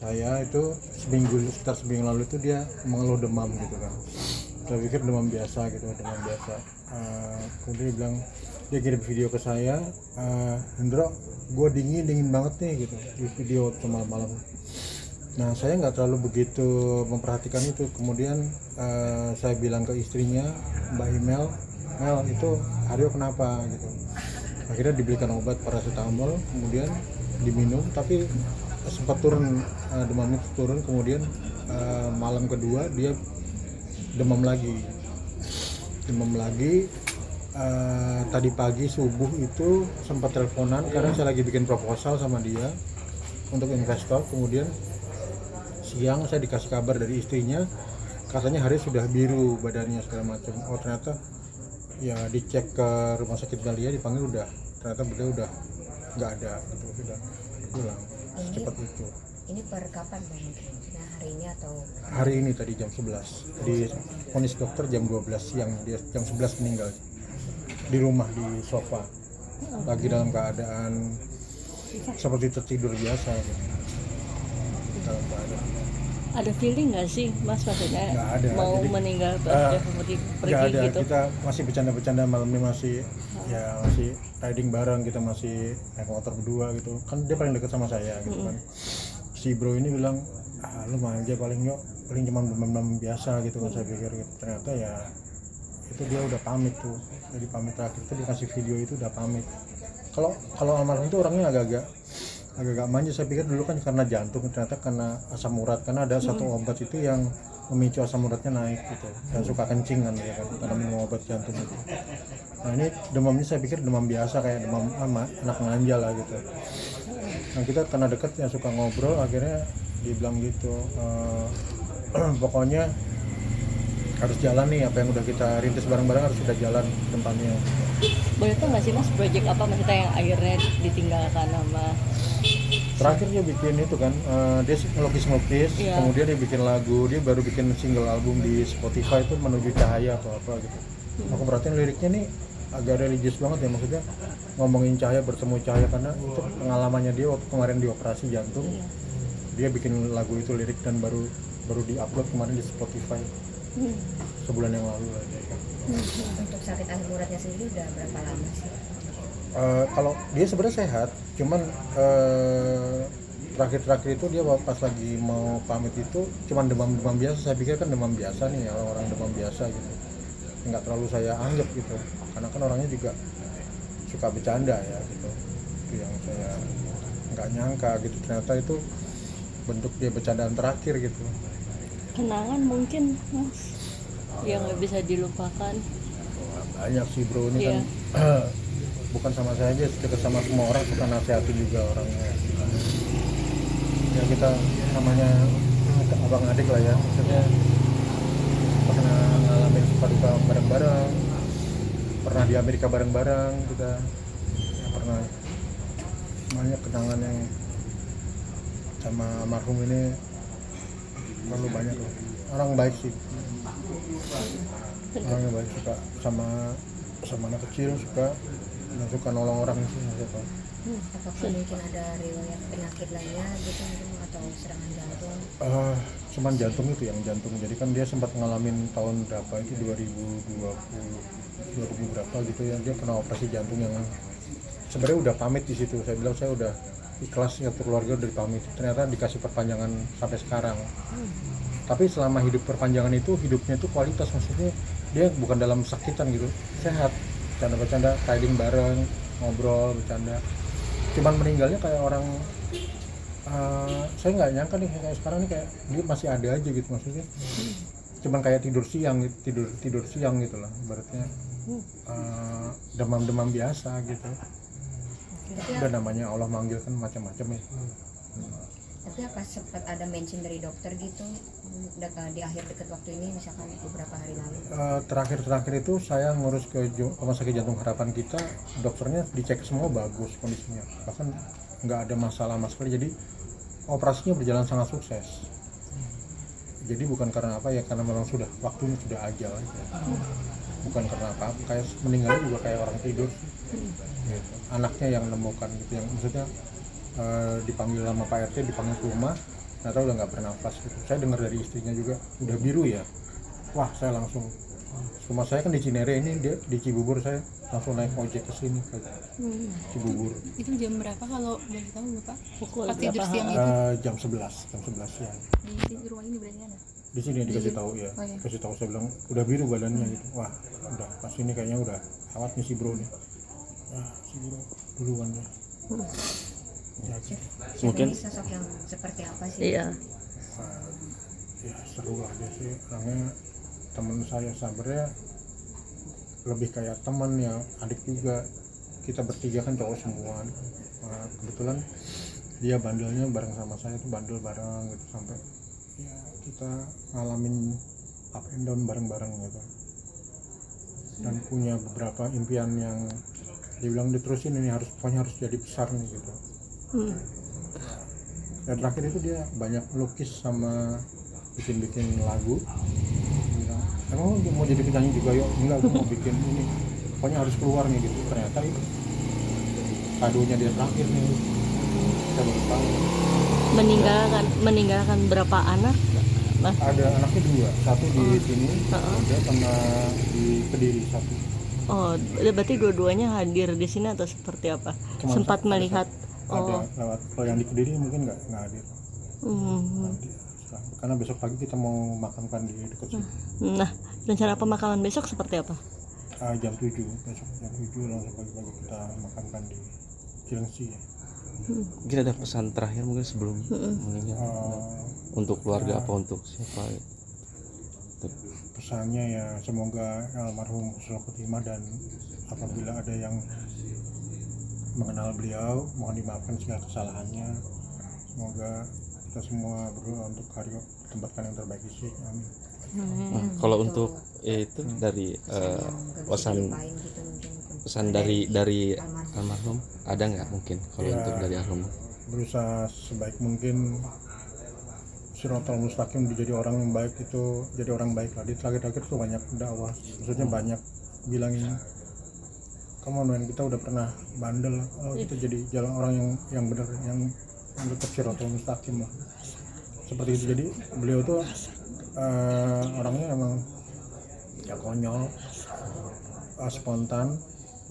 saya itu sekitar seminggu lalu itu dia mengeluh demam gitu kan. Saya pikir demam biasa gitu, demam biasa. Kemudian dia bilang, dia kirim video ke saya, Hendro, gue dingin banget nih gitu di video malam-malam. Nah saya nggak terlalu begitu memperhatikan itu. Kemudian saya bilang ke istrinya, Mbak Mel itu Aryo kenapa gitu. Akhirnya dibelikan obat paracetamol, kemudian diminum, tapi sempat turun, demamnya turun. Kemudian malam kedua dia demam lagi. Tadi pagi subuh itu sempat teleponan karena saya lagi bikin proposal sama dia untuk investor. Kemudian siang saya dikasih kabar dari istrinya, katanya hari sudah biru badannya segala macam. Oh ternyata ya dicek ke rumah sakit Dahlia, dipanggil, ternyata beliau udah nggak ada gitu, sudah pulang secepat itu. Ini per kapan Bang? Nah hari ini atau? Hari ini tadi jam 11 di vonis dokter jam 12 siang, dia jam 11 meninggal di rumah di sofa, lagi dalam keadaan seperti tertidur biasa gitu. Dalam keadaan Ada feeling nggak sih Mas maksudnya nggak ada, mau jadi, meninggal pergi nggak ada gitu? kita masih bercanda-bercanda malam ini, masih riding bareng, kita masih naik motor berdua gitu kan. Dia paling dekat sama saya gitu kan. Si bro ini bilang, lu manja paling cuma demam biasa gitu kan. Saya pikir gitu, ternyata ya itu dia udah pamit tuh. Jadi pamit terakhir itu dikasih video itu udah pamit. Kalau almarhum itu orangnya agak manja. Saya pikir dulu kan karena jantung, ternyata karena asam urat, karena ada satu obat itu yang memicu asam uratnya naik gitu, dan suka kencing kan ya kan, karena minum obat jantung itu. Nah ini demamnya saya pikir demam biasa kayak demam anak manja lah gitu. Nah kita karena deket ya suka ngobrol, akhirnya dibilang gitu, pokoknya harus jalan nih, apa yang udah kita rintis bareng-bareng harus sudah jalan depannya. Boleh tau nggak sih Mas project apa maksudnya yang akhirnya ditinggalkan sama? Terakhir dia bikin itu kan, dia ngelukis, Iya. kemudian dia bikin lagu, dia baru bikin single album di Spotify itu Menuju Cahaya atau apa gitu. Aku perhatiin liriknya nih agak religius banget ya, maksudnya ngomongin cahaya, bertemu cahaya, karena itu pengalamannya dia waktu kemarin di operasi jantung. Dia bikin lagu itu lirik dan baru diupload kemarin di Spotify sebulan yang lalu lah ya. Untuk sakit asam uratnya sendiri udah berapa lama sih? Kalau dia sebenarnya sehat, cuman terakhir itu dia pas lagi mau pamit itu cuman demam biasa. Saya pikir kan demam biasa nih, orang demam biasa gitu, nggak terlalu saya anggap gitu, karena kan orangnya juga suka bercanda ya gitu. Itu yang saya nggak nyangka gitu, ternyata itu bentuk dia bercandaan terakhir gitu. Kenangan mungkin Mas yang nggak bisa dilupakan. Wah, banyak sih bro ini Iya. kan bukan sama saya aja, dekat sama semua orang, suka nasihatin juga orangnya. Ya kita namanya abang adik lah ya, maksudnya pernah ngalamin suka duka bareng-bareng, pernah di Amerika bareng-bareng kita, ya, pernah banyak kenangan yang sama almarhum ini, terlalu banyak loh. Orang baik sih, orangnya baik, suka sama anak kecil, suka nolong orang sih. Apakah mungkin ada riwayat penyakit lainnya gitu atau serangan jantung? Cuman jantung itu yang jantung. Jadi kan dia sempat ngalamin tahun berapa itu 2020 berapa gitu ya, dia kena operasi jantung yang sebenarnya udah pamit di situ. Saya bilang saya udah ikhlas ya, keluarga udah dipamit. Ternyata dikasih perpanjangan sampai sekarang. Tapi selama hidup perpanjangan itu, hidupnya itu kualitas, maksudnya dia bukan dalam sakitan gitu, sehat, bercanda-bercanda, riding bareng, ngobrol, bercanda. Cuman meninggalnya kayak orang, saya nggak nyangka nih kayak sekarang nih, kayak dia masih ada aja gitu, maksudnya cuman kayak tidur siang gitu lah, ibaratnya demam biasa gitu. Udah namanya Allah manggil kan macam-macam ya. Tapi apa sempat ada mention dari dokter gitu di akhir dekat waktu ini, misalkan beberapa hari lalu? Terakhir itu saya ngurus ke Rumah Sakit Jantung Harapan kita, dokternya dicek semua bagus kondisinya, bahkan nggak ada masalah sama sekali. Jadi operasinya berjalan sangat sukses. Jadi bukan karena apa ya, karena memang sudah waktunya, sudah ajal aja. Bukan karena apa, kayak meninggalnya juga kayak orang tidur gitu. Anaknya yang nemukan gitu, yang maksudnya dipanggil sama Pak RT, dipanggil ke rumah, nggak tahu udah nggak bernafas gitu. Saya dengar dari istrinya juga udah biru ya, wah saya langsung, rumah saya kan di Cinere, ini dia di Cibubur, saya langsung naik ojek ke sini ke Cibubur. Itu jam berapa kalau boleh tahu Bapak? Pukul Pas tidur berapa? siang itu Jam 11 siang. di rumah ini berarti kan? Di sini dikasih tahu ya, Oh, iya. kasih tahu, saya bilang udah biru badannya gitu. Wah udah pas ini kayaknya udah awat nih si bro nih. Si bro duluan ya. Ya, gitu. Chef Mungkin- ini sosok yang seperti apa sih? Iya. Ya seru aja sih, orangnya teman saya sebenarnya lebih kayak teman ya, adik juga, kita bertiga kan cowok semua. Nah, kebetulan dia bandelnya bareng sama saya tuh, bandel bareng gitu, sampai ya kita ngalamin up and down bareng-bareng gitu, dan punya beberapa impian yang dibilang diterusin ini harus, pokoknya harus jadi besar nih gitu. Dan terakhir itu dia banyak lukis sama bikin lagu. Bilang, emang lu mau jadi penyanyi juga? Yuk, enggak, gue mau bikin ini, pokoknya harus keluar nih gitu. Ternyata itu kadonya dia terakhir nih, saya baru tahu. Meninggalkan berapa anak, Mas? Ada anaknya 2, satu di sini, ada sama di Kediri satu. Oh, berarti dua-duanya hadir di sini atau seperti apa? Cuma Sempat ada melihat. ada lewat, kalau yang di Kediri mungkin nggak hadir Hmm. nanti, karena besok pagi kita mau makamkan di dekat sini. Nah, rencana pemakaman besok seperti apa? Jam 7 besok, jam 7 langsung pagi-pagi kita makamkan di Cilengsi ya. Mungkin ada pesan terakhir mungkin sebelum meninggal untuk keluarga apa untuk siapa gitu. Pesannya ya semoga almarhum selalu khotimah, dan apabila ada yang mengenal beliau mohon dimaafkan segala kesalahannya. Semoga kita semua berdoa untuk Haryo tempatkan yang terbaik di sini, amin. Nah, kalau untuk itu dari pesan Gitu mungkin. pesan dari almarhum ada nggak mungkin kalau Ya. untuk dari almarhum? Berusaha sebaik mungkin Siratal Mustaqim, jadi orang yang baik itu, jadi orang baik lah. Di terakhir-terakhir tuh banyak dakwah, maksudnya banyak bilangin, kamu men, kita udah pernah bandel, kita jadi jalan orang yang benar, yang tetap Siratal Mustaqim lah, seperti itu. Jadi beliau tuh orangnya emang ya konyol, spontan,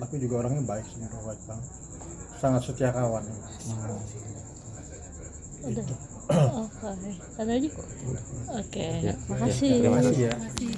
tapi juga orangnya baik, sebenarnya baik banget, sangat setia kawan. Udah. Oke. Ada lagi? Oke. Ya. Makasih. Terima kasih ya. masih